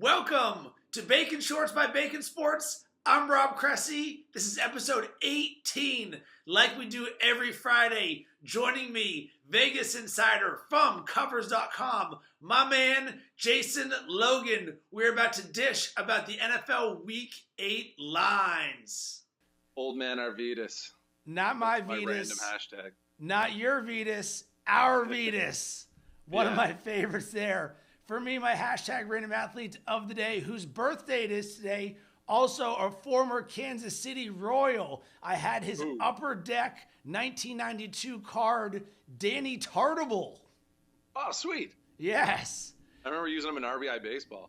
Welcome to Bacon Shorts by Bacon Sports. I'm Rob Cressy. This is episode 18. Like we do every Friday, joining me, Vegas insider from Covers.com, my man, Jason Logan. We're about to dish about the NFL Week 8 lines. Old man Arvidas. Not my That's Vetus. my random hashtag. Not your Vetus, our Vetus. One of my favorites there. For me, my hashtag random athlete of the day, whose birthday it is today, also a former Kansas City Royal. I had his Upper Deck 1992 card, Danny Tartable. Oh, sweet. Yes. I remember using him in RBI baseball.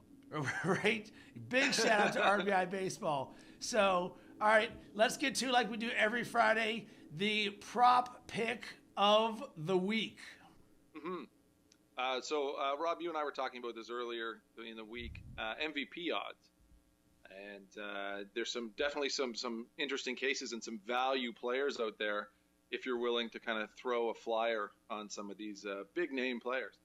Right? Big shout out to RBI baseball. So, all right, let's get to, like we do every Friday, the prop pick of the week. Mm-hmm. Rob, you and I were talking about this earlier in the week, MVP odds. And there's definitely some interesting cases and some value players out there if you're willing to kind of throw a flyer on some of these big name players.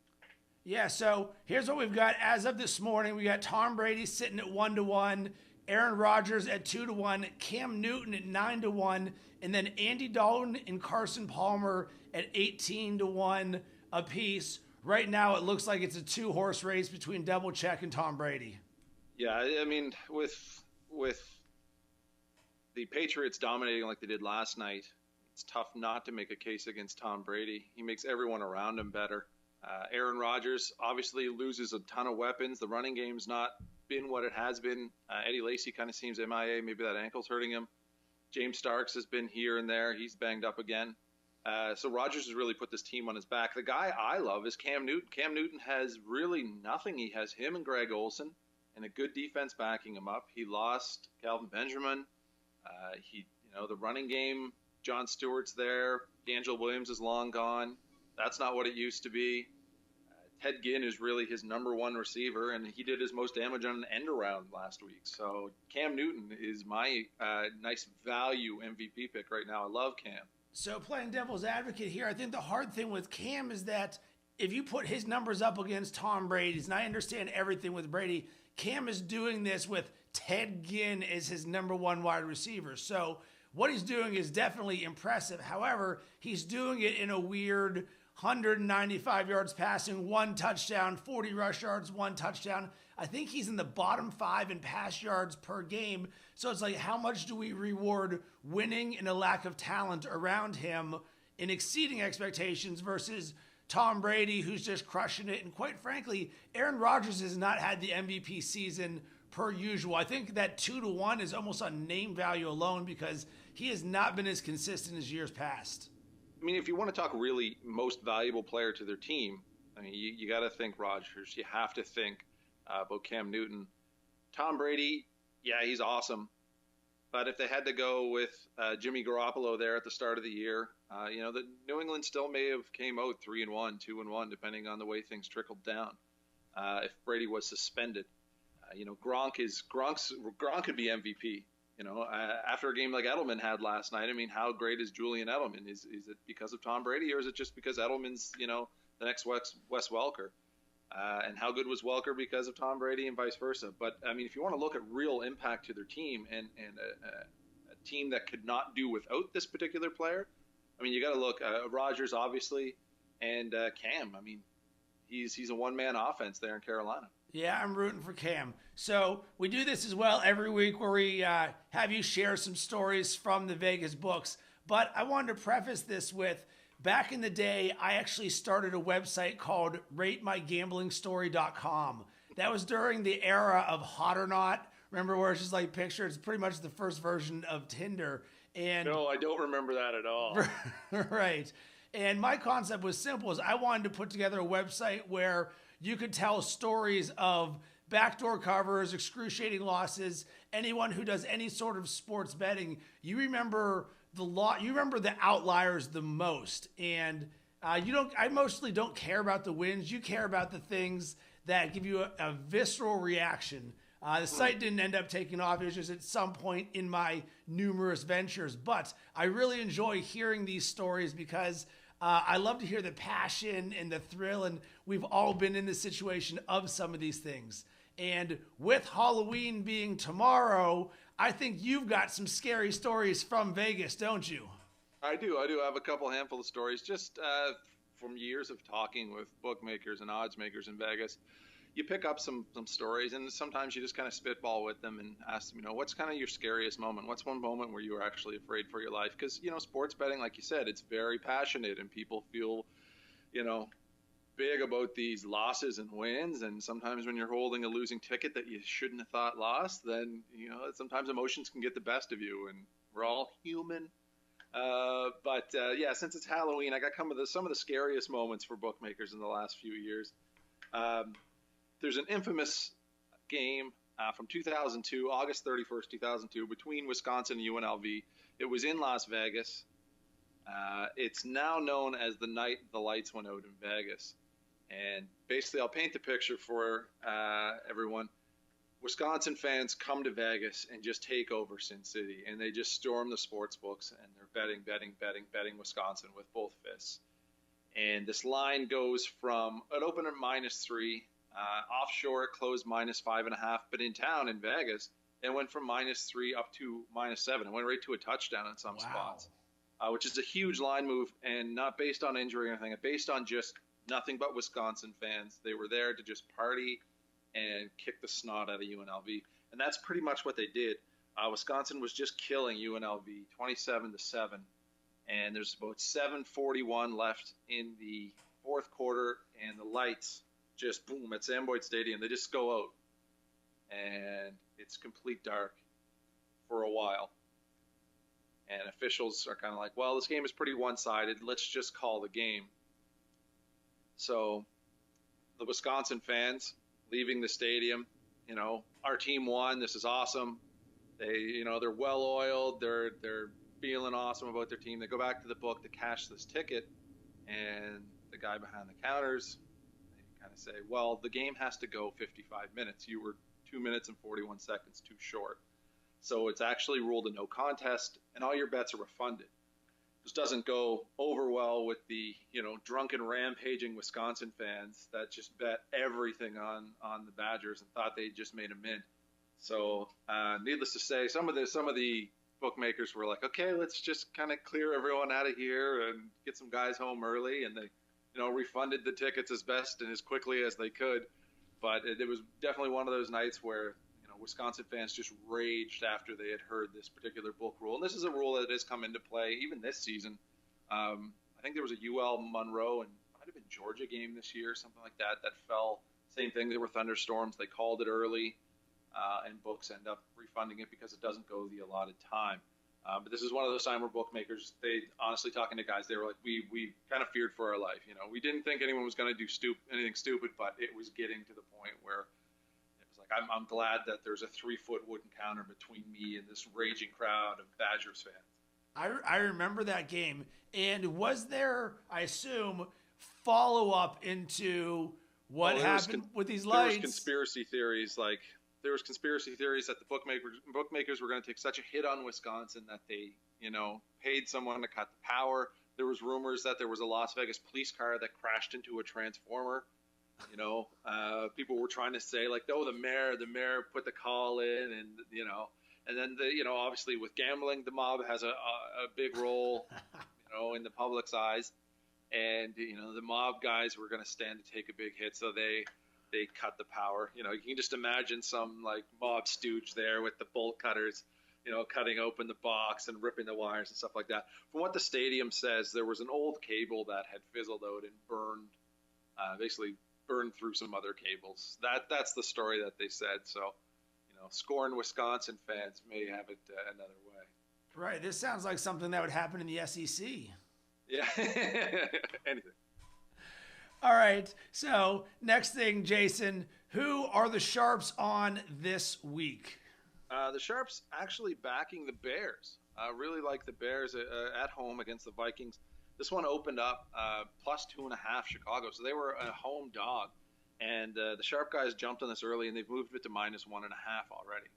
Yeah, so here's what we've got as of this morning. We got Tom Brady sitting at 1-1, Aaron Rodgers at 2-1, Cam Newton at 9-1, and then Andy Dalton and Carson Palmer at 18-1 apiece. Right now, it looks like it's a 2-horse race between Double Check and Tom Brady. Yeah, I mean, with the Patriots dominating like they did last night, it's tough not to make a case against Tom Brady. He makes everyone around him better. Aaron Rodgers obviously loses a ton of weapons. The running game's not been what it has been. Eddie Lacy kind of seems MIA. Maybe that ankle's hurting him. James Starks has been here and there. He's banged up again. So Rodgers has really put this team on his back. The guy I love is Cam Newton. Cam Newton has really nothing. He has him and Greg Olsen and a good defense backing him up. He lost Calvin Benjamin. The running game, John Stewart's there. D'Angelo Williams is long gone. That's not what it used to be. Ted Ginn is really his number one receiver, and he did his most damage on an end around last week. So Cam Newton is my nice value MVP pick right now. I love Cam. So playing devil's advocate here, I think the hard thing with Cam is that if you put his numbers up against Tom Brady's, and I understand everything with Brady, Cam is doing this with Ted Ginn as his number one wide receiver. So what he's doing is definitely impressive. However, he's doing it in a weird 195 yards passing, 1 touchdown, 40 rush yards, 1 touchdown. I think he's in the bottom 5 in pass yards per game. So it's like, how much do we reward winning and a lack of talent around him in exceeding expectations versus Tom Brady, who's just crushing it? And quite frankly, Aaron Rodgers has not had the MVP season per usual. I think that 2-1 is almost on name value alone because he has not been as consistent as years past. I mean, if you want to talk really most valuable player to their team, I mean, you got to think Rodgers. You have to think about Cam Newton. Tom Brady, yeah, he's awesome. But if they had to go with Jimmy Garoppolo there at the start of the year, the New England still may have came out 3-1, 2-1, depending on the way things trickled down. If Brady was suspended, Gronk could be MVP. After a game like Edelman had last night, I mean, how great is Julian Edelman? Is it because of Tom Brady, or is it just because Edelman's, the next Wes Welker? And how good was Welker because of Tom Brady and vice versa? But, I mean, if you want to look at real impact to their team and a team that could not do without this particular player, I mean, you got to look Rodgers, obviously, and Cam. I mean, he's a one-man offense there in Carolina. Yeah, I'm rooting for Cam. So we do this as well every week where we have you share some stories from the Vegas books. But I wanted to preface this with, back in the day, I actually started a website called RateMyGamblingStory.com. That was during the era of Hot or Not. Remember where it's just like picture? It's pretty much the first version of Tinder. And no, I don't remember that at all. Right. And my concept was simple: is I wanted to put together a website where you could tell stories of backdoor covers, excruciating losses, anyone who does any sort of sports betting. You remember the outliers the most. And I mostly don't care about the wins. You care about the things that give you a visceral reaction. The site didn't end up taking off. It was just at some point in my numerous ventures. But I really enjoy hearing these stories because I love to hear the passion and the thrill, and we've all been in the situation of some of these things. And with Halloween being tomorrow, I think you've got some scary stories from Vegas, don't you? I do. I have a couple handful of stories just from years of talking with bookmakers and odds makers in Vegas. You pick up some stories, and sometimes you just kind of spitball with them and ask them, what's kind of your scariest moment? What's one moment where you were actually afraid for your life? Because, sports betting, like you said, it's very passionate, and people feel, big about these losses and wins. And sometimes when you're holding a losing ticket that you shouldn't have thought lost, then, sometimes emotions can get the best of you, and we're all human. But since it's Halloween, I got some of the scariest moments for bookmakers in the last few years. There's an infamous game from 2002, August 31st, 2002, between Wisconsin and UNLV. It was in Las Vegas. It's now known as the night the lights went out in Vegas. And basically, I'll paint the picture for everyone. Wisconsin fans come to Vegas and just take over Sin City, and they just storm the sports books, and they're betting Wisconsin with both fists. And this line goes from an open at -3. Offshore, it closed -5.5, but in town in Vegas, it went from -3 up to -7. It went right to a touchdown in some spots, which is a huge line move, and not based on injury or anything, based on just nothing but Wisconsin fans. They were there to just party and kick the snot out of UNLV, and that's pretty much what they did. Wisconsin was just killing UNLV 27-7, and there's about 7:41 left in the fourth quarter, and the lights just boom at Sam Boyd Stadium. They just go out, and it's complete dark for a while. And officials are kind of like, well, this game is pretty one-sided. Let's just call the game. So the Wisconsin fans leaving the stadium, our team won. This is awesome. They, they're well-oiled. They're feeling awesome about their team. They go back to the book to cash this ticket, and the guy behind the counters, say, well, the game has to go 55 minutes. You were 2 minutes and 41 seconds too short. So it's actually ruled a no contest, and all your bets are refunded. This doesn't go over well with the, drunken rampaging Wisconsin fans that just bet everything on the Badgers and thought they just made a mint. So needless to say, some of the bookmakers were like, okay, let's just kind of clear everyone out of here and get some guys home early, and they refunded the tickets as best and as quickly as they could. But it was definitely one of those nights where, Wisconsin fans just raged after they had heard this particular book rule. And this is a rule that has come into play even this season. I think there was a UL Monroe and might have been Georgia game this year, something like that fell. Same thing, there were thunderstorms. They called it early, and books end up refunding it because it doesn't go the allotted time. But this is one of those times where bookmakers, they honestly, talking to guys, they were like, we kind of feared for our life. We didn't think anyone was going to do anything stupid, but it was getting to the point where it was like, I'm glad that there's a 3-foot wooden counter between me and this raging crowd of Badgers fans. I remember that game. And was there, I assume, follow-up into what happened with these lights? There was conspiracy theories, there was conspiracy theories that the bookmakers were going to take such a hit on Wisconsin that they, paid someone to cut the power. There was rumors that there was a Las Vegas police car that crashed into a transformer. People were trying to say the mayor put the call in, and then obviously with gambling, the mob has a big role, in the public's eyes, and the mob guys were going to stand to take a big hit, so they cut the power. You can just imagine some mob stooge there with the bolt cutters, cutting open the box and ripping the wires and stuff like that. From what the stadium says, there was an old cable that had fizzled out and basically burned through some other cables. That's the story that they said. So, scorned Wisconsin fans may have it another way. Right. This sounds like something that would happen in the SEC. Yeah. Anything. All right, so next thing, Jason, who are the Sharps on this week? The Sharps actually backing the Bears. Really like the Bears at home against the Vikings. This one opened up +2.5 Chicago, so they were a home dog. And the Sharp guys jumped on this early, and they've moved it to -1.5 already.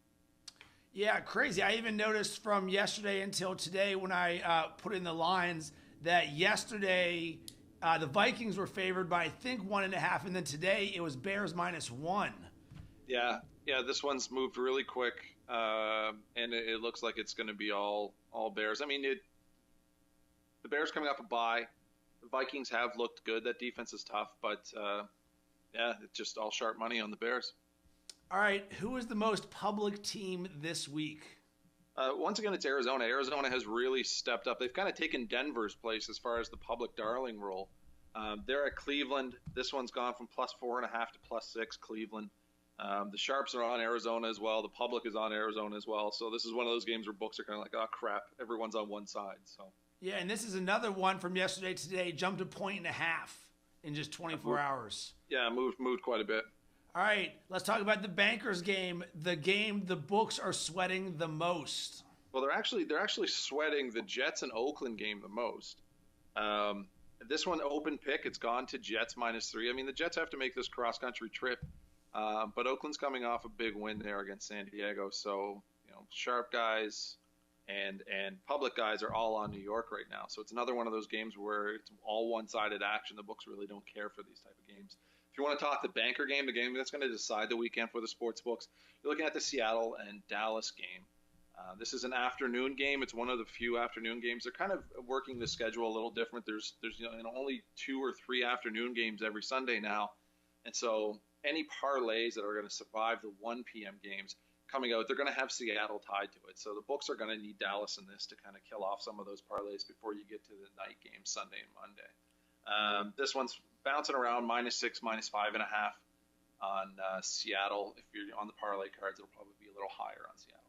Yeah, crazy. I even noticed from yesterday until today when I put in the lines that yesterday – the Vikings were favored by, I think, 1.5, and then today it was Bears -1. Yeah, this one's moved really quick, and it looks like it's going to be all Bears. I mean, the Bears coming off a bye. The Vikings have looked good. That defense is tough, but it's just all sharp money on the Bears. All right, who is the most public team this week? Once again, it's Arizona. Arizona has really stepped up. They've kind of taken Denver's place as far as the public darling role. They're at Cleveland. This one's gone from +4.5 to +6, Cleveland. The Sharps are on Arizona as well. The public is on Arizona as well. So this is one of those games where books are kind of like, oh, crap, everyone's on one side. So yeah, and this is another one from yesterday to today, jumped 1.5 points in just 24 hours. Yeah, moved quite a bit. All right, let's talk about the Bankers game. The game the books are sweating the most. Well, they're actually sweating the Jets and Oakland game the most. This one, open pick, it's gone to Jets -3. I mean, the Jets have to make this cross-country trip, but Oakland's coming off a big win there against San Diego. So, sharp guys and public guys are all on New York right now. So it's another one of those games where it's all one-sided action. The books really don't care for these type of games. If you want to talk the banker game, the game that's going to decide the weekend for the sports books, you're looking at the Seattle and Dallas game. This is an afternoon game. It's one of the few afternoon games. They're kind of working the schedule a little different. There's only 2 or 3 afternoon games every Sunday now, and so any parlays that are going to survive the 1 p.m. games coming out, they're going to have Seattle tied to it. So the books are going to need Dallas in this to kind of kill off some of those parlays before you get to the night games Sunday and Monday. This one's bouncing around -6, -5.5 on Seattle. If you're on the parlay cards, it'll probably be a little higher on Seattle.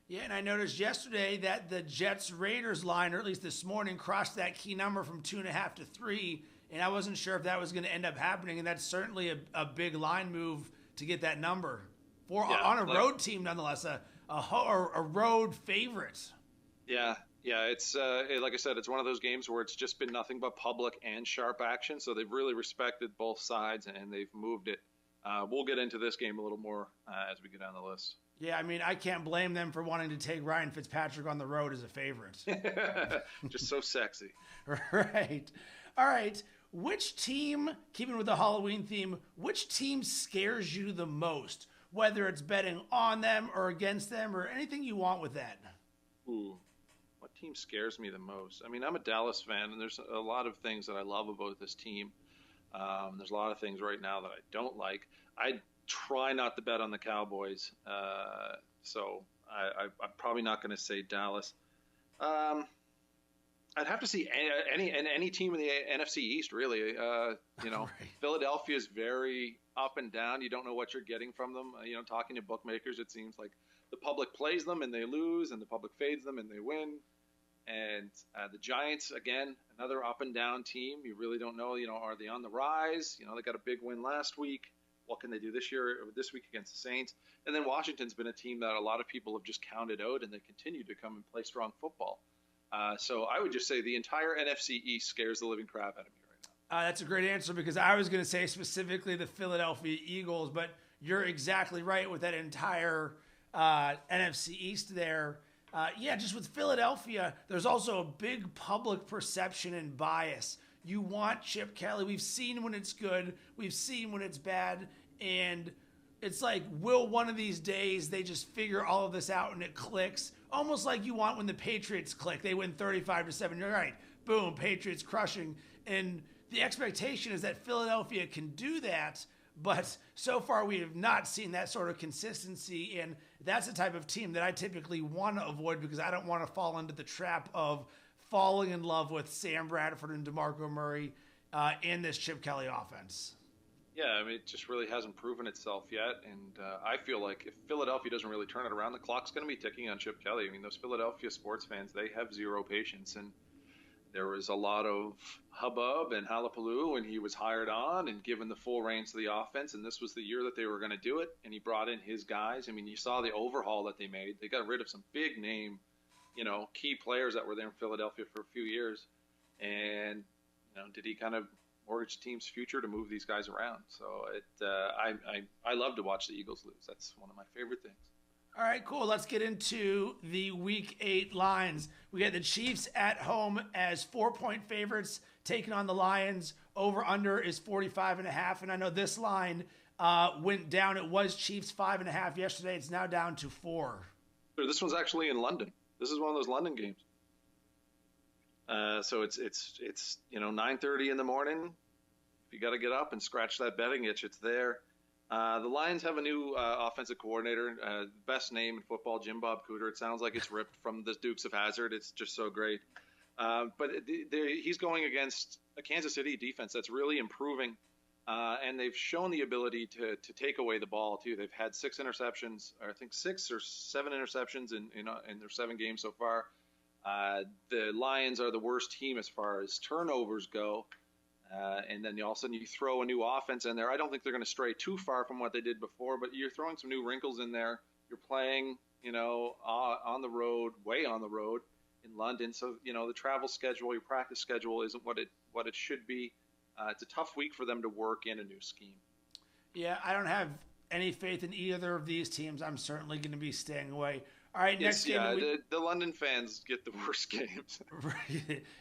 Yeah, and I noticed yesterday that the Jets-Raiders line, or at least this morning, crossed that key number from 2.5 to 3, and I wasn't sure if that was going to end up happening, and that's certainly a big line move to get that number on a road team, nonetheless, a road favorite. Yeah, it's like I said, it's one of those games where it's just been nothing but public and sharp action, so they've really respected both sides, and they've moved it. We'll get into this game a little more as we get down the list. Yeah, I mean, I can't blame them for wanting to take Ryan Fitzpatrick on the road as a favorite. Just so sexy. Right. All right. Which team, keeping with the Halloween theme, which team scares you the most? Whether it's betting on them or against them or anything you want with that. Ooh, what team scares me the most? I mean, I'm a Dallas fan, and there's a lot of things that I love about this team. There's a lot of things right now that I don't like. I try not to bet on the Cowboys, so I'm probably not going to say Dallas. I'd have to see any team in the NFC East, really. Right. Philadelphia is very up and down. You don't know what you're getting from them. Talking to bookmakers, it seems like the public plays them and they lose, and the public fades them and they win. And the Giants, again, another up and down team. You really don't know, are they on the rise? They got a big win last week. What can they do this week against the Saints? And then Washington's been a team that a lot of people have just counted out, and they continue to come and play strong football. So I would just say the entire NFC East scares the living crap out of me right now. That's a great answer, because I was going to say specifically the Philadelphia Eagles, but you're exactly right with that entire NFC East there. Just with Philadelphia, there's also a big public perception and bias. You want Chip Kelly. We've seen when it's good. We've seen when it's bad. And it's like, will one of these days they just figure all of this out and it clicks? Almost like you want when the Patriots click. They win 35-7. You're right. Boom, Patriots crushing. And the expectation is that Philadelphia can do that. But so far, we have not seen that sort of consistency. And that's the type of team that I typically want to avoid, because I don't want to fall into the trap of falling in love with Sam Bradford and DeMarco Murray in this Chip Kelly offense. Yeah, I mean, it just really hasn't proven itself yet. And I feel like if Philadelphia doesn't really turn it around, the clock's going to be ticking on Chip Kelly. I mean, those Philadelphia sports fans, they have zero patience. And there was a lot of hubbub and hullabaloo when he was hired on and given the full reins to the offense. And this was the year that they were going to do it. And he brought in his guys. I mean, you saw the overhaul that they made. They got rid of some big name, key players that were there in Philadelphia for a few years. And, did he kind of mortgage the team's future to move these guys around? So I love to watch the Eagles lose. That's one of my favorite things. All right, cool. Let's get into the Week 8 lines. We got the Chiefs at home as 4-point favorites taking on the Lions. Over-under is 45.5. And I know this line went down. It was Chiefs 5.5 yesterday. It's now down to 4. This one's actually in London. This is one of those London games. So it's 9:30 in the morning. If you got to get up and scratch that betting itch, it's there. The Lions have a new offensive coordinator, best name in football, Jim Bob Cooter. It sounds like it's ripped from the Dukes of Hazzard. It's just so great. But he's going against a Kansas City defense that's really improving, and they've shown the ability to take away the ball too. They've had 6 interceptions, or I think 6 or 7 interceptions in their 7 games so far. The Lions are the worst team as far as turnovers go. And then all of a sudden you throw a new offense in there. I don't think they're going to stray too far from what they did before, but you're throwing some new wrinkles in there. You're playing, on the road, way on the road in London. So, the travel schedule, your practice schedule isn't what it should be. It's a tough week for them to work in a new scheme. Yeah, I don't have any faith in either of these teams. I'm certainly going to be staying away. All right, next game. Yeah, the London fans get the worst games.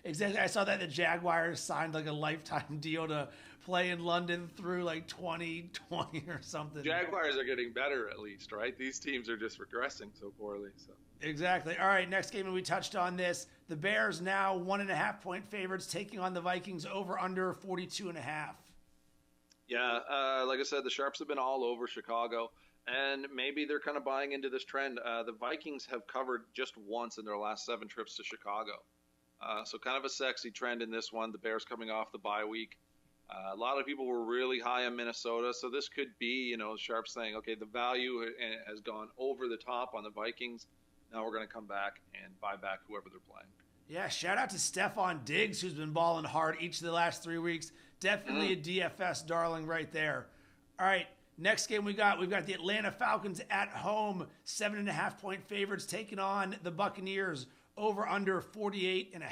Exactly. I saw that the Jaguars signed like a lifetime deal to play in London through like 2020 or something. Jaguars are getting better at least, right? These teams are just regressing so poorly. So. Exactly. All right, next game, and we touched on this. The Bears now 1.5-point favorites taking on the Vikings over under 42.5. Yeah, like I said, the Sharps have been all over Chicago. And maybe they're kind of buying into this trend. The Vikings have covered just once in their last 7 trips to Chicago. So kind of a sexy trend in this one. The Bears coming off the bye week. A lot of people were really high on Minnesota. So this could be, Sharp saying, okay, the value has gone over the top on the Vikings. Now we're going to come back and buy back whoever they're playing. Yeah, shout out to Stephon Diggs, who's been balling hard each of the last 3 weeks. Definitely a DFS darling right there. All right. Next game we've got the Atlanta Falcons at home, 7.5-point favorites taking on the Buccaneers over under 48.5.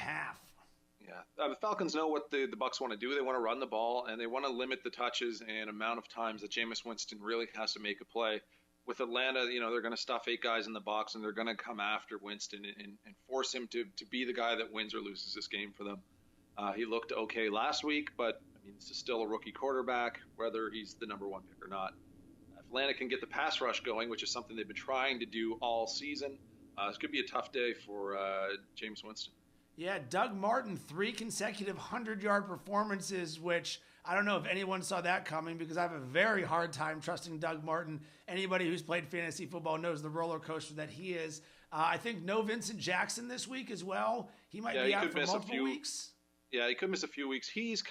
Yeah, the Falcons know what the Bucs want to do. They want to run the ball, and they want to limit the touches and amount of times that Jameis Winston really has to make a play. With Atlanta, they're going to stuff 8 guys in the box, and they're going to come after Winston and force him to be the guy that wins or loses this game for them. He looked okay last week, but this is still a rookie quarterback, whether he's the number 1 pick or not. If Atlanta can get the pass rush going, which is something they've been trying to do all season, this could be a tough day for Jameis Winston. Yeah, Doug Martin, 3 consecutive 100-yard performances, which I don't know if anyone saw that coming because I have a very hard time trusting Doug Martin. Anybody who's played fantasy football knows the roller coaster that he is. I think no Vincent Jackson this week as well. He might be out for multiple weeks. Yeah, he could miss a few weeks. He's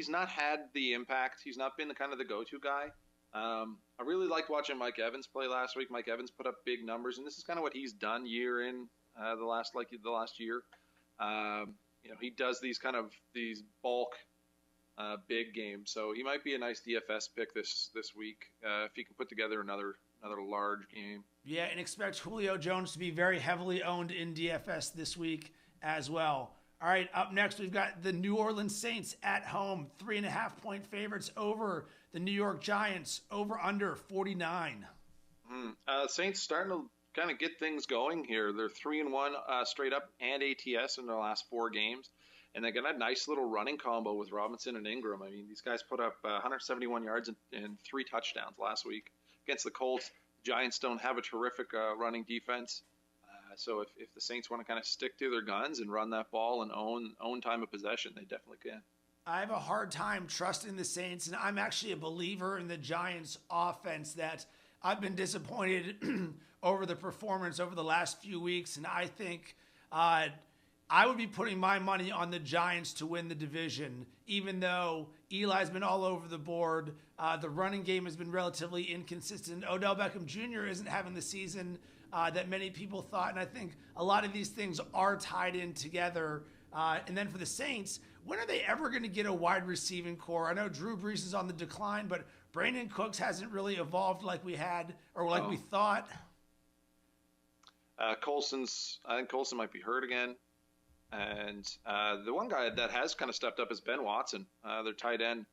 not had the impact. He's not been the go-to guy. I really liked watching Mike Evans play last week. Mike Evans put up big numbers, and this is kind of what he's done year in the last year. He does these bulk big games, so he might be a nice DFS pick this week if he can put together another large game. Yeah, and expect Julio Jones to be very heavily owned in DFS this week as well. All right, up next, we've got the New Orleans Saints at home, 3.5-point favorites over the New York Giants, over under 49. Saints starting to kind of get things going here. They're 3-1 straight up and ATS in their last 4 games. And they got a nice little running combo with Robinson and Ingram. I mean, these guys put up 171 yards and 3 touchdowns last week against the Colts. The Giants don't have a terrific running defense. So if the Saints want to kind of stick to their guns and run that ball and own time of possession, they definitely can. I have a hard time trusting the Saints, and I'm actually a believer in the Giants' offense that I've been disappointed over the performance over the last few weeks, and I think I would be putting my money on the Giants to win the division, even though Eli's been all over the board. The running game has been relatively inconsistent. Odell Beckham Jr. isn't having the season that many people thought, and I think a lot of these things are tied in together. And then for the Saints, when are they ever going to get a wide receiving core? I know Drew Brees is on the decline, but Brandon Cooks hasn't really evolved like we had or like we thought. I think Colson might be hurt again. And the one guy that has kind of stepped up is Ben Watson, their tight end,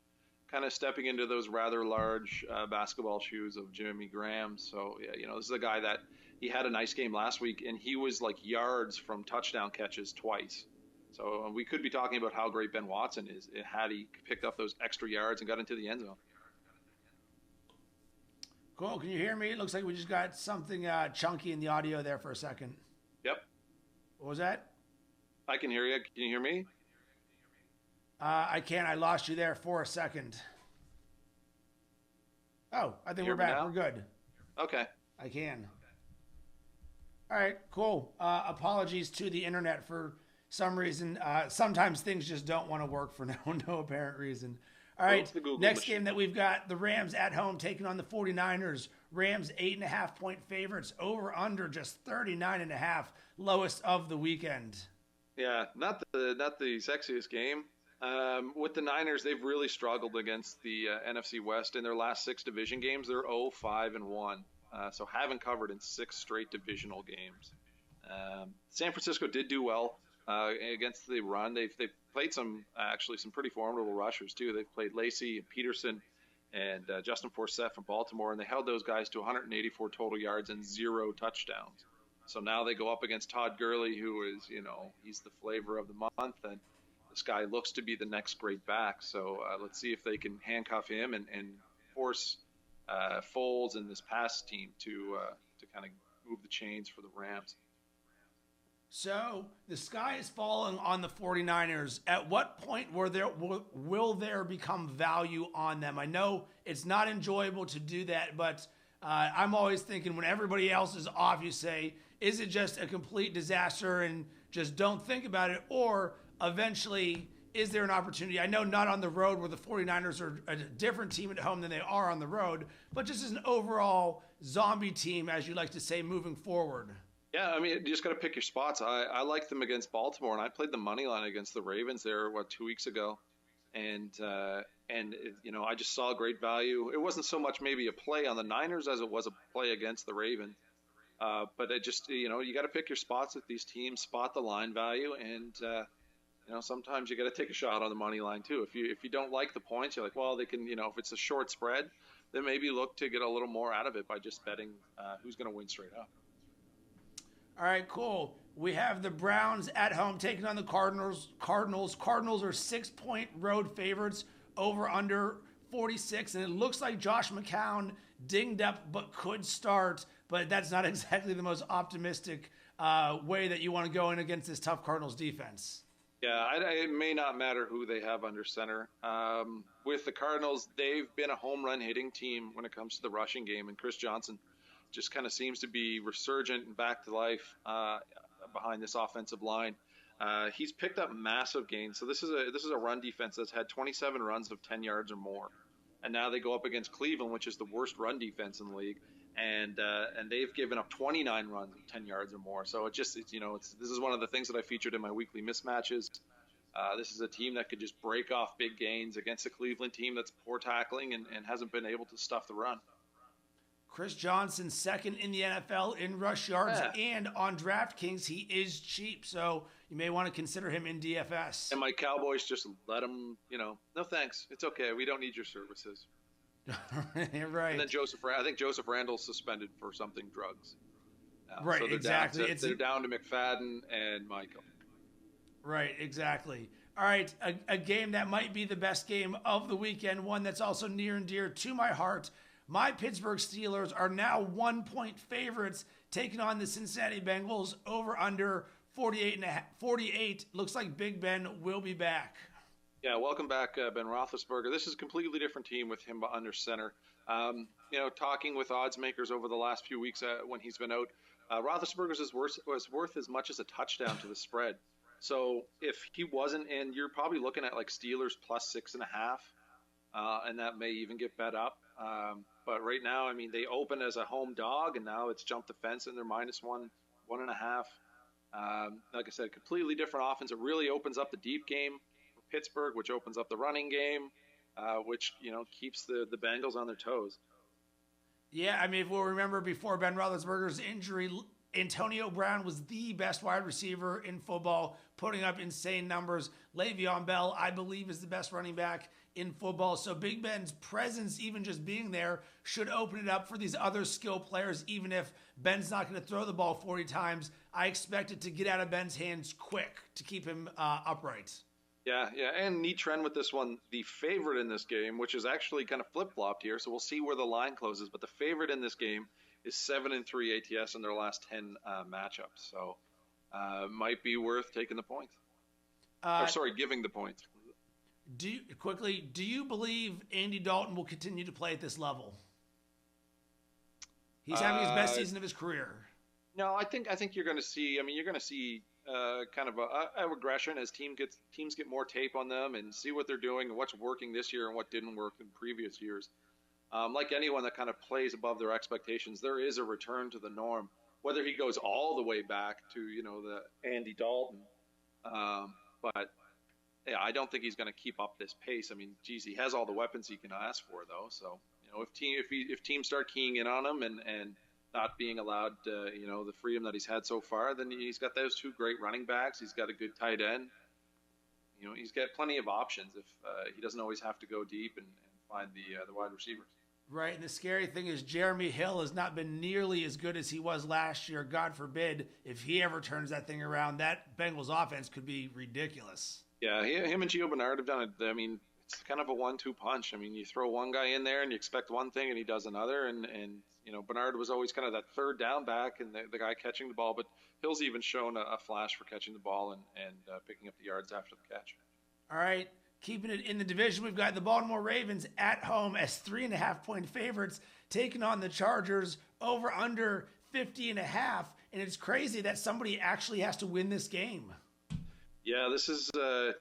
kind of stepping into those rather large basketball shoes of Jimmy Graham. So, yeah, this is a guy that he had a nice game last week, and he was like yards from touchdown catches twice. So we could be talking about how great Ben Watson is had he picked up those extra yards and got into the end zone. Cool. Can you hear me? It looks like we just got something chunky in the audio there for a second. Yep. What was that? I can hear you. Can you hear me? I can't. I lost you there for a second. Oh, I think we're back. Now? We're good. Okay. I can. All right, cool. Apologies to the internet for some reason. Sometimes things just don't want to work for no apparent reason. All right, next game that we've got, the Rams at home taking on the 49ers. Rams 8.5-point favorites, over under just 39.5, lowest of the weekend. Yeah, not the sexiest game. With the Niners, they've really struggled against the NFC West in their last 6 division games. They're 0-5-1, so haven't covered in 6 straight divisional games. San Francisco did do well against the run. They've played some pretty formidable rushers too. They've played Lacey and Peterson and Justin Forsett from Baltimore, and they held those guys to 184 total yards and 0 touchdowns. So now they go up against Todd Gurley, who is, he's the flavor of the month, and this guy looks to be the next great back. So let's see if they can handcuff him and force Foles and this pass team to kind of move the chains for the Rams. So the sky is falling on the 49ers. At what point will there become value on them? I know it's not enjoyable to do that, but I'm always thinking when everybody else is off, you say, is it just a complete disaster and just don't think about it? Or eventually, is there an opportunity? I know not on the road where the 49ers are a different team at home than they are on the road, but just as an overall zombie team, as you like to say, moving forward. Yeah, I mean, you just got to pick your spots. I like them against Baltimore, and I played the money line against the Ravens there, 2 weeks ago, and I just saw great value. It wasn't so much maybe a play on the Niners as it was a play against the Ravens, but it just you got to pick your spots with these teams, spot the line value, and sometimes you got to take a shot on the money line too. If you don't like the points, you're like, well, they can, if it's a short spread, then maybe look to get a little more out of it by just betting who's going to win straight up. All right, cool. We have the Browns at home taking on the Cardinals. Cardinals are 6-point road favorites, over under 46. And it looks like Josh McCown dinged up but could start. But that's not exactly the most optimistic way that you want to go in against this tough Cardinals defense. Yeah, it may not matter who they have under center. With the Cardinals, they've been a home run hitting team when it comes to the rushing game. And Chris Johnson just kind of seems to be resurgent and back to life behind this offensive line. He's picked up massive gains. So this is a run defense that's had 27 runs of 10 yards or more, and now they go up against Cleveland, which is the worst run defense in the league, and they've given up 29 runs of 10 yards or more. So this is one of the things that I featured in my weekly mismatches. This is a team that could just break off big gains against a Cleveland team that's poor tackling and hasn't been able to stuff the run. Chris Johnson, second in the NFL in rush yards, and on DraftKings, he is cheap, so you may want to consider him in DFS. And my Cowboys just let him, no thanks. It's okay. We don't need your services. Right. And then I think Joseph Randall's suspended for something, drugs. Right, so exactly. They're down to McFadden and Michael. Right, exactly. All right, a game that might be the best game of the weekend, one that's also near and dear to my heart. My Pittsburgh Steelers are now 1-point favorites, taking on the Cincinnati Bengals, over under 48. Looks like Big Ben will be back. Yeah, welcome back, Ben Roethlisberger. This is a completely different team with him under center. Talking with odds makers over the last few weeks when he's been out, Roethlisberger's was worth as much as a touchdown to the spread. So if he wasn't, and you're probably looking at like Steelers plus 6.5, and that may even get bet up. But right now, I mean, they open as a home dog, and now it's jumped the fence, and they're minus 1.5. Like I said, completely different offense. It really opens up the deep game for Pittsburgh, which opens up the running game, which keeps the Bengals on their toes. Yeah, I mean, if we'll remember before Ben Roethlisberger's injury, Antonio Brown was the best wide receiver in football, putting up insane numbers. Le'Veon Bell, I believe, is the best running back in football. So Big Ben's presence, even just being there, should open it up for these other skill players. Even if Ben's not going to throw the ball 40 times, I expect it to get out of Ben's hands quick to keep him upright. Yeah, and neat trend with this one. The favorite in this game, which is actually kind of flip-flopped here, so we'll see where the line closes, but the favorite in this game is 7-3 ATS in their last 10 matchups. So might be worth taking the points. Giving the points. Do you believe Andy Dalton will continue to play at this level? He's having his best season of his career. No, I think you're going to see. I mean, you're going to see kind of a regression as teams get more tape on them and see what they're doing and what's working this year and what didn't work in previous years. Like anyone that kind of plays above their expectations, there is a return to the norm. Whether he goes all the way back to the Andy Dalton, but yeah, I don't think he's going to keep up this pace. I mean, geez, he has all the weapons he can ask for, though. So if teams start keying in on him and not being allowed, the freedom that he's had so far, then he's got those two great running backs. He's got a good tight end. He's got plenty of options if he doesn't always have to go deep and find the wide receivers. Right, and the scary thing is Jeremy Hill has not been nearly as good as he was last year. God forbid if he ever turns that thing around, that Bengals offense could be ridiculous. Yeah, him and Gio Bernard have done it. I mean, it's kind of a 1-2 punch. I mean, you throw one guy in there and you expect one thing and he does another. And Bernard was always kind of that third down back and the guy catching the ball. But Hill's even shown a flash for catching the ball and picking up the yards after the catch. All right. Keeping it in the division, we've got the Baltimore Ravens at home as 3.5-point favorites, taking on the Chargers over under 50.5. And it's crazy that somebody actually has to win this game. Yeah, this is at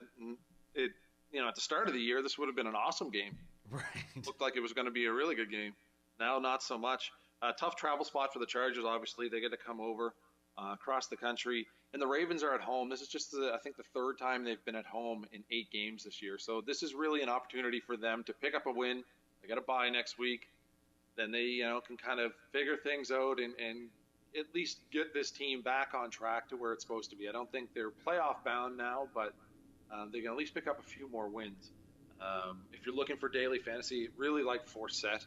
the start of the year, this would have been an awesome game. Right. Looked like it was going to be a really good game. Now, not so much. Tough travel spot for the Chargers, obviously. They get to come over across the country. And the Ravens are at home. This is just, I think, the third time they've been at home in 8 games this year. So this is really an opportunity for them to pick up a win. They got a bye next week. Then they, can kind of figure things out and at least get this team back on track to where it's supposed to be. I don't think they're playoff bound now, but they can at least pick up a few more wins. If you're looking for daily fantasy, really like Forsett.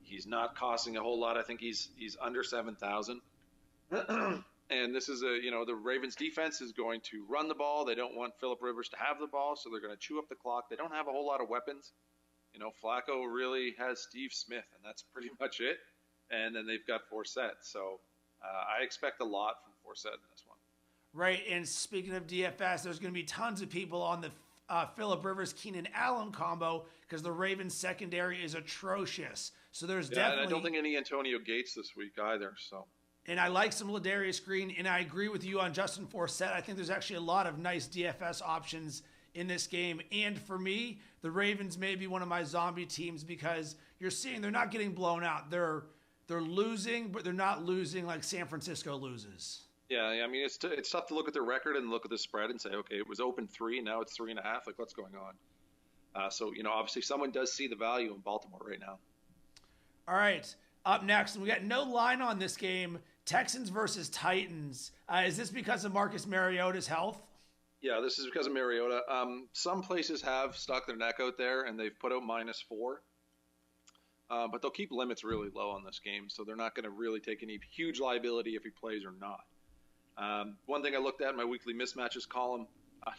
He's not costing a whole lot. I think he's under 7,000. And this is the Ravens defense is going to run the ball. They don't want Phillip Rivers to have the ball, so they're going to chew up the clock. They don't have a whole lot of weapons. Flacco really has Steve Smith, and that's pretty much it. And then they've got Forsett. So I expect a lot from Forsett in this one. Right, and speaking of DFS, there's going to be tons of people on the Phillip Rivers-Keenan Allen combo because the Ravens secondary is atrocious. So there's definitely... And I don't think any Antonio Gates this week either. So. And I like some Ladarius Green, and I agree with you on Justin Forsett. I think there's actually a lot of nice DFS options in this game. And for me, the Ravens may be one of my zombie teams because you're seeing they're not getting blown out. They're losing, but they're not losing like San Francisco loses. Yeah, I mean, it's tough to look at their record and look at the spread and say, okay, it was open 3, now it's 3.5. Like, what's going on? So, obviously someone does see the value in Baltimore right now. All right, up next, we got no line on this game, Texans versus Titans. Is this because of Marcus Mariota's health? Yeah, this is because of Mariota. Some places have stuck their neck out there, and they've put out -4. But they'll keep limits really low on this game, so they're not going to really take any huge liability if he plays or not. One thing I looked at in my weekly mismatches column,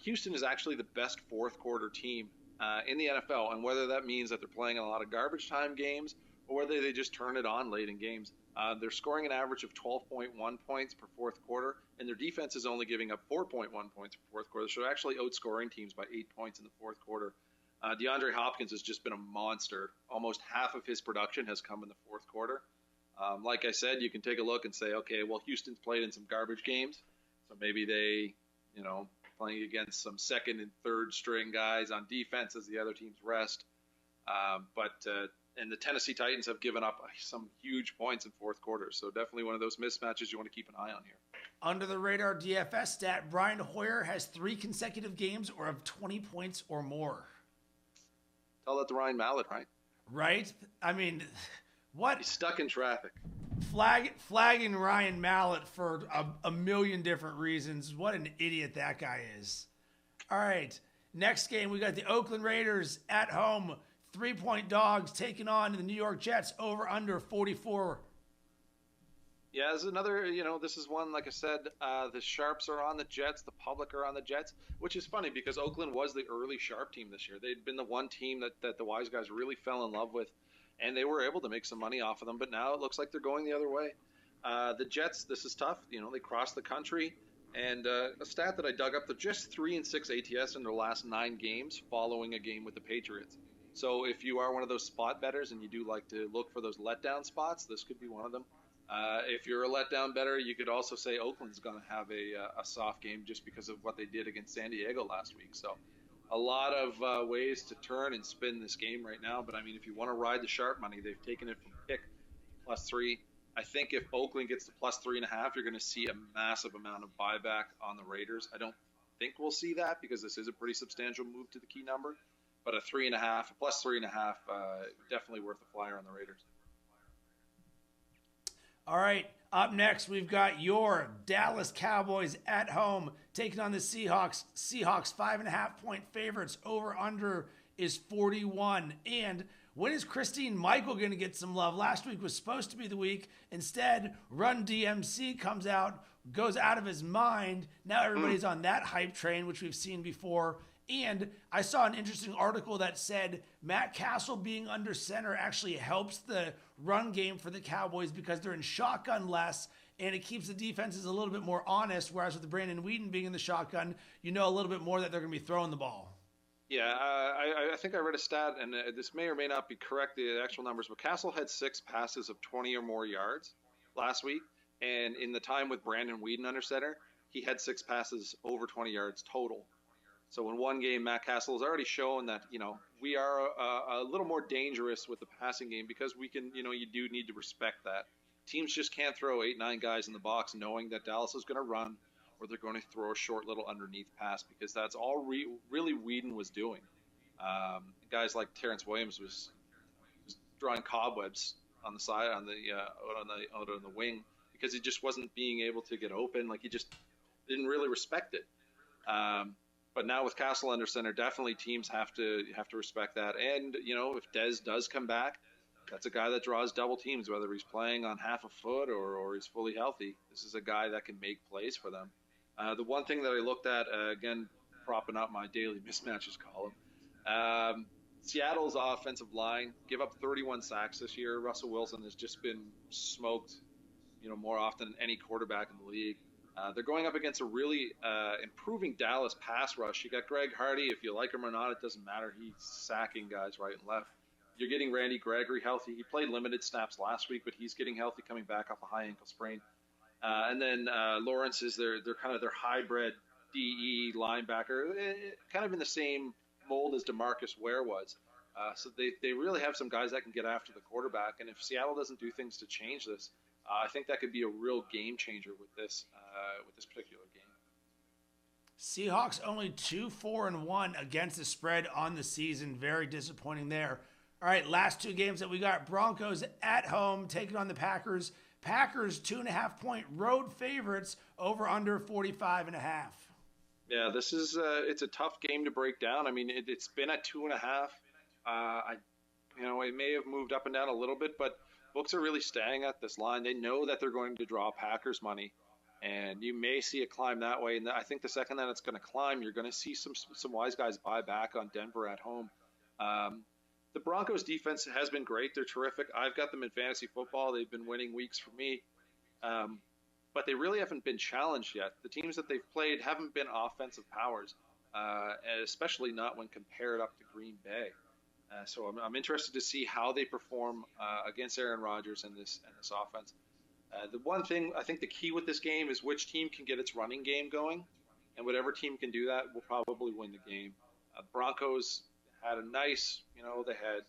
Houston is actually the best fourth quarter team in the NFL, and whether that means that they're playing a lot of garbage time games or whether they just turn it on late in games. They're scoring an average of 12.1 points per fourth quarter, and their defense is only giving up 4.1 points per fourth quarter, so they're actually outscoring teams by 8 points in the fourth quarter. DeAndre Hopkins has just been a monster. Almost half of his production has come in the fourth quarter. Like I said, you can take a look and say, okay, well, Houston's played in some garbage games, so maybe they, playing against some second and third string guys on defense as the other teams rest. And the Tennessee Titans have given up some huge points in fourth quarter, so definitely one of those mismatches you want to keep an eye on here. Under the radar DFS stat, Brian Hoyer has 3 consecutive games or of 20 points or more. Tell that to Ryan Mallett, right? Right? I mean, what? He's stuck in traffic. Flagging Ryan Mallett for a million different reasons. What an idiot that guy is. All right. Next game, we got the Oakland Raiders at home, 3-point dogs taking on the New York Jets over under 44. Yeah, this is another, this is one, like I said, the Sharps are on the Jets, the public are on the Jets, which is funny because Oakland was the early Sharp team this year. They'd been the one team that the Wise guys really fell in love with, and they were able to make some money off of them, but now it looks like they're going the other way. The Jets, this is tough. They crossed the country, and a stat that I dug up, they're just 3-6 ATS in their last 9 games following a game with the Patriots. So if you are one of those spot bettors and you do like to look for those letdown spots, this could be one of them. If you're a letdown bettor, you could also say Oakland's going to have a soft game just because of what they did against San Diego last week. So a lot of ways to turn and spin this game right now. But, I mean, if you want to ride the sharp money, they've taken it from pick +3. I think if Oakland gets to +3.5, you're going to see a massive amount of buyback on the Raiders. I don't think we'll see that because this is a pretty substantial move to the key number. But a +3.5, definitely worth a flyer on the Raiders. All right, up next, we've got your Dallas Cowboys at home taking on the Seahawks. Seahawks 5.5-point favorites. Over under is 41. And when is Christine Michael going to get some love? Last week was supposed to be the week. Instead, Run DMC comes out, goes out of his mind. Now everybody's on that hype train, which we've seen before. And I saw an interesting article that said Matt Castle being under center actually helps the run game for the Cowboys because they're in shotgun less, and it keeps the defenses a little bit more honest, whereas with Brandon Whedon being in the shotgun, a little bit more that they're going to be throwing the ball. Yeah, I think I read a stat, and this may or may not be correct, the actual numbers, but Castle had 6 passes of 20 or more yards last week, and in the time with Brandon Whedon under center, he had 6 passes over 20 yards total. So in one game, Matt Castle has already shown that, we are a little more dangerous with the passing game because we can, you do need to respect that. Teams just can't throw 8-9 guys in the box knowing that Dallas is going to run or they're going to throw a short little underneath pass because that's all really Whedon was doing. Guys like Terrence Williams was drawing cobwebs on the side, on the wing because he just wasn't being able to get open. Like he just didn't really respect it. But now with Castle under center, definitely teams have to respect that. And, if Dez does come back, that's a guy that draws double teams, whether he's playing on half a foot or he's fully healthy. This is a guy that can make plays for them. The one thing that I looked at, again, propping up my daily mismatches column, Seattle's offensive line give up 31 sacks this year. Russell Wilson has just been smoked, more often than any quarterback in the league. They're going up against a really improving Dallas pass rush. You got Greg Hardy. If you like him or not, it doesn't matter. He's sacking guys right and left. You're getting Randy Gregory healthy. He played limited snaps last week, but he's getting healthy coming back off a high ankle sprain. And then Lawrence is their kind of their hybrid DE linebacker, kind of in the same mold as DeMarcus Ware was. So they really have some guys that can get after the quarterback. And if Seattle doesn't do things to change this, I think that could be a real game changer with this particular game. Seahawks only 2-4-1 against the spread on the season. Very disappointing there. All right, last 2 games that we got. Broncos at home taking on the Packers. Packers 2.5-point road favorites over under 45.5. Yeah, this is it's a tough game to break down. I mean, it's been at 2.5. It may have moved up and down a little bit, but books are really staying at this line. They know that they're going to draw Packers money, and you may see it climb that way. And I think the second that it's going to climb, you're going to see some wise guys buy back on Denver at home. The Broncos defense has been great. They're terrific. I've got them in fantasy football. They've been winning weeks for me. But they really haven't been challenged yet. The teams that they've played haven't been offensive powers, especially not when compared up to Green Bay. So I'm interested to see how they perform against Aaron Rodgers and this offense. The one thing, I think the key with this game is which team can get its running game going, and whatever team can do that will probably win the game. Broncos had a nice, they had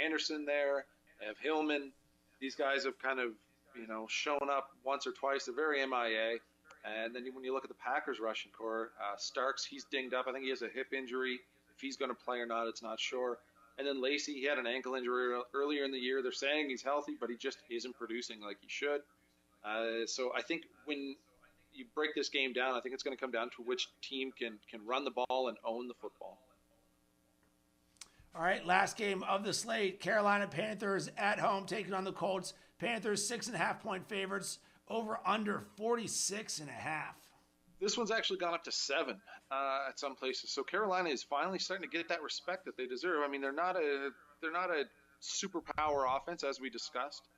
Anderson there, they have Hillman. These guys have kind of, shown up once or twice. They're very MIA. And then when you look at the Packers rushing core, Starks, he's dinged up. I think he has a hip injury. If he's going to play or not, it's not sure. And then Lacey, he had an ankle injury earlier in the year. They're saying he's healthy, but he just isn't producing like he should. So I think when you break this game down, I think it's going to come down to which team can run the ball and own the football. All right, last game of the slate. Carolina Panthers at home taking on the Colts. Panthers 6.5-point favorites. Over under 46.5. This one's actually gone up to 7 at some places. So Carolina is finally starting to get that respect that they deserve. I mean, they're not a superpower offense, as we discussed.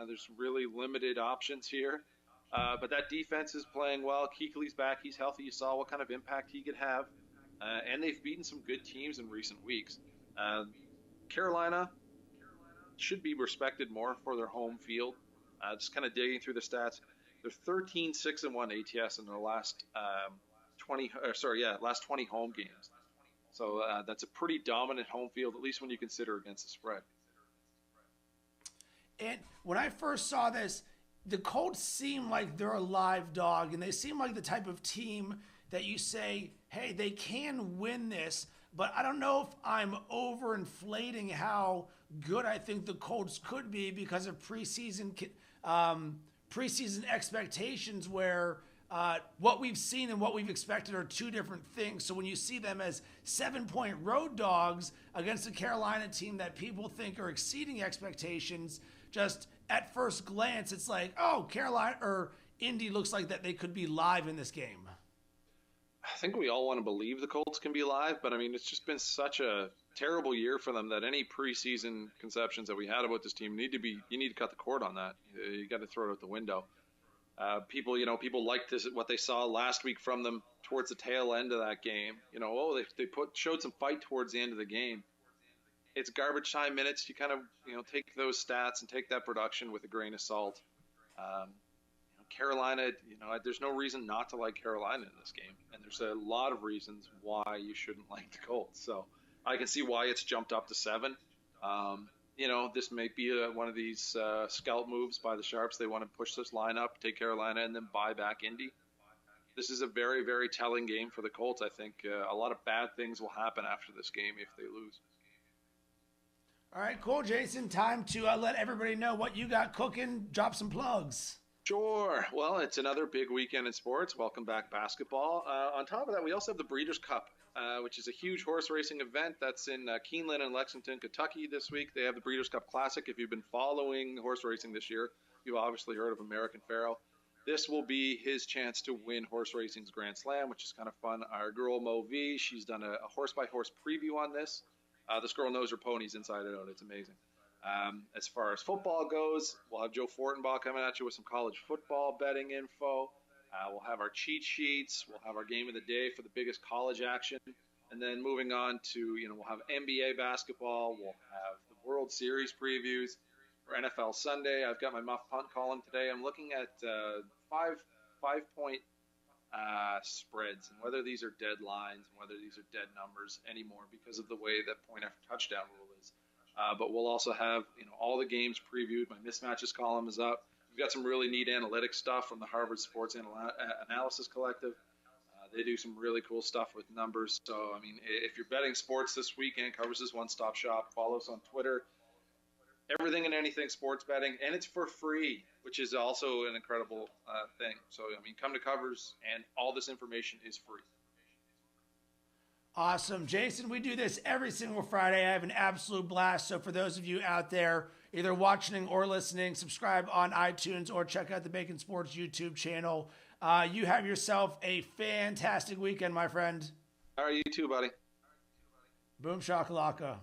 There's really limited options here. But that defense is playing well. Kuechly's back. He's healthy. You saw what kind of impact he could have. And they've beaten some good teams in recent weeks. Carolina should be respected more for their home field. Just kind of digging through the stats. They're 13-6-1 ATS in their last 20 home games. So that's a pretty dominant home field, at least when you consider against the spread. And when I first saw this, the Colts seem like they're a live dog, and they seem like the type of team that you say, hey, they can win this, but I don't know if I'm overinflating how good I think the Colts could be because of preseason expectations where what we've seen and what we've expected are two different things. So when you see them as 7-point road dogs against a Carolina team that people think are exceeding expectations, just at first glance, it's like, oh, Carolina or Indy looks like that they could be live in this game. I think we all want to believe the Colts can be live, but I mean, it's just been such a terrible year for them that any preseason conceptions that we had about this team you need to cut the cord on that. You got to throw it out the window. People liked this, what they saw last week from them towards the tail end of that game. They showed some fight towards the end of the game. It's garbage time minutes. You kind of, take those stats and take that production with a grain of salt. Carolina, there's no reason not to like Carolina in this game. And there's a lot of reasons why you shouldn't like the Colts. So I can see why it's jumped up to 7. This may be one of these scalp moves by the Sharps. They want to push this line up, take Carolina, and then buy back Indy. This is a very, very telling game for the Colts. I think a lot of bad things will happen after this game if they lose. All right, cool, Jason. Time to let everybody know what you got cooking. Drop some plugs. Sure. Well, it's another big weekend in sports. Welcome back, basketball. On top of that, we also have the Breeders' Cup, which is a huge horse racing event that's in Keeneland and Lexington, Kentucky this week. They have the Breeders' Cup Classic. If you've been following horse racing this year, you've obviously heard of American Pharoah. This will be his chance to win horse racing's Grand Slam, which is kind of fun. Our girl, Mo V, she's done a horse-by-horse preview on this. This girl knows her ponies inside and out. It's amazing. As far as football goes, we'll have Joe Fortenbaugh coming at you with some college football betting info. We'll have our cheat sheets. We'll have our game of the day for the biggest college action. And then moving on to, we'll have NBA basketball. We'll have the World Series previews for NFL Sunday. I've got my muff punt column today. I'm looking at 5-point spreads and whether these are dead lines and whether these are dead numbers anymore because of the way that point after touchdown rule is. But we'll also have all the games previewed. My mismatches column is up. We've got some really neat analytics stuff from the Harvard Sports Analysis Collective. They do some really cool stuff with numbers. So, I mean, if you're betting sports this weekend, Covers is one-stop shop. Follow us on Twitter. Everything and anything sports betting, and it's for free, which is also an incredible thing. So, I mean, come to Covers, and all this information is free. Awesome. Jason, we do this every single Friday. I have an absolute blast. So for those of you out there, either watching or listening, subscribe on iTunes or check out the Bacon Sports YouTube channel. You have yourself a fantastic weekend, my friend. All right, you too, buddy. Boom shakalaka.